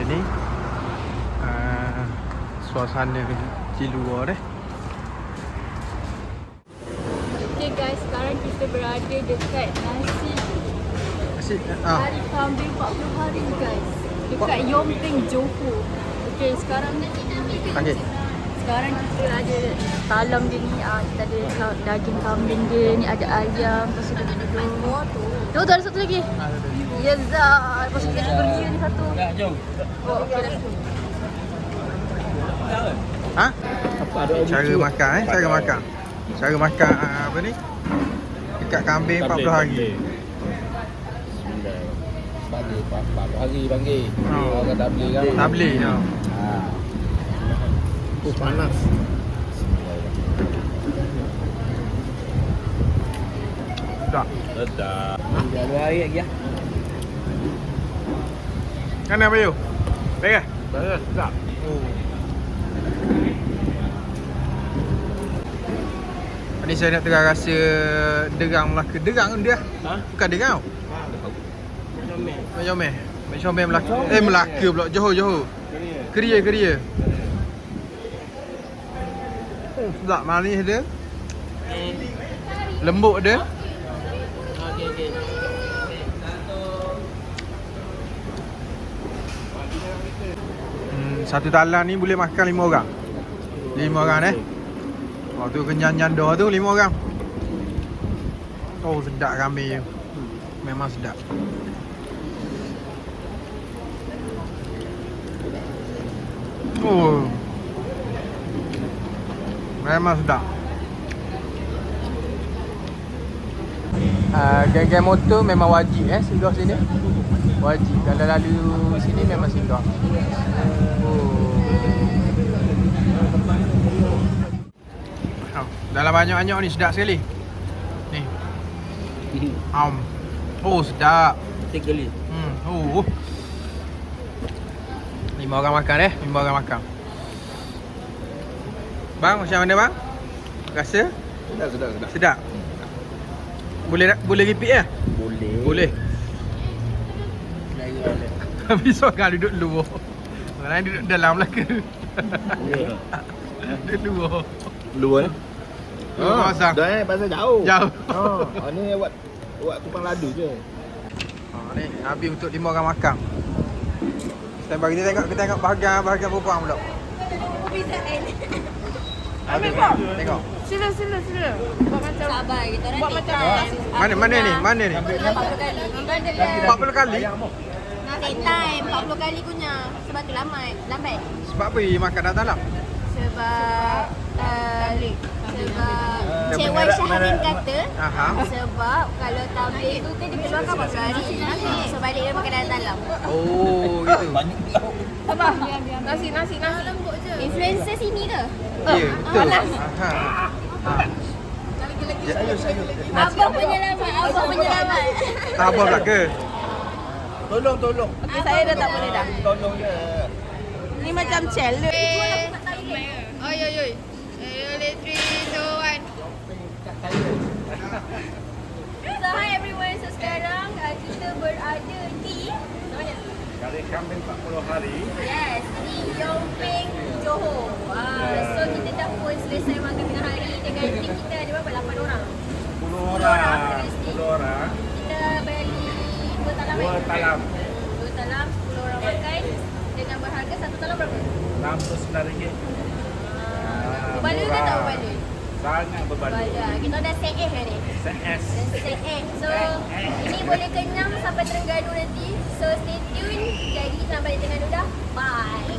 ni suasana di luar Okay guys, sekarang kita berada dekat nasi hari kambing 40 hari guys. Dekat Yomping, Johor. Okay, sekarang okay. Sekarang kita ada talam dia ni, kita ada daging kambing dia ni, ada ayam, lepas tu ada duduk. Tu ada satu lagi. Ya Zah, lepas tu kita beria ni satu. Jom. Oh, okay, let's go. Ha? Cara makan Cara makan apa ni? Dekat kambing 40 hari. Bagi 40 hari panggil. Oh. Orang tak beli kan? Tak beli no. Panas. Tak. Sedap. Dah 2 hari lagi ya. Kan apa you? Baik. Sedap. Oh. Ni saya nak tengah rasa derang Melaka. Derang dia. Ha? Bukan derang. Macam Melaka. Melaka pula. Johor. Keria. Sedap manis dia. Lembut dia. Okey. Satu talam ni boleh makan 5 orang. 5 orang Oh tu kenyang nyanda tu 5 orang. Oh sedap kambing tu. Memang sedap. Oh. Memang sedap. Geng-geng motor memang wajib singgah sini. Wajib. Kalau lalu sini memang singgah. Dalam banyak-banyak ni sedap sekali. Ni. Oh sedap. Sekali. 5 orang makan 5 orang makan. Bang, macam mana bang? Rasa? Sedap. Sedap. Boleh repeat Boleh. Tapi seorang duduk luar. Orang lain duduk dalam lah ke? Duduk luar. Luar Kawasan. Dah pasal jauh. Jauh. Ni buat tupang ladu je. Ni habis untuk 5 orang makan. Kita tengok bahagian perempuan pula. Ambil kau. Tengok. Sila. Buat macam sabar kita orang. Buat macam Mana ni? 40 kali. Set time 40 kali punya. Sebab tu lambat. Sebab apa makan dah dalam? Sebab Cewek Syahrin kata sebab kalau tampil tu kan dia keluarkan berapa hari. So balik dia makan dalam. Oh gitu. Sabar. Nasi. Lembut je. Influencer sini ke? Ya, betul. Abang penyelamat. Abang pula ke? Tolong. Okey, saya dah tak boleh dah. Tolong je. Ni macam challenge. Oi. 3, 2, 1. So hi everyone. So sekarang kita berada di Kari kambing 40 hari. Yes, di Yomping, Johor. So kita dah pun selesai makan tengah hari dengan tim kita ada berapa? 8 orang. 10 orang. Kita beli 2 talam. 2 talam, 10 orang makan dengan berharga satu talam berapa? RM69. Berbaloi ke tak berbaloi? Sangat berbaloi. Kita dah set ni. Set So ini boleh kenyang sampai Terengganu nanti. So stay tune. Jadi kita balik Terengganu dah. Bye.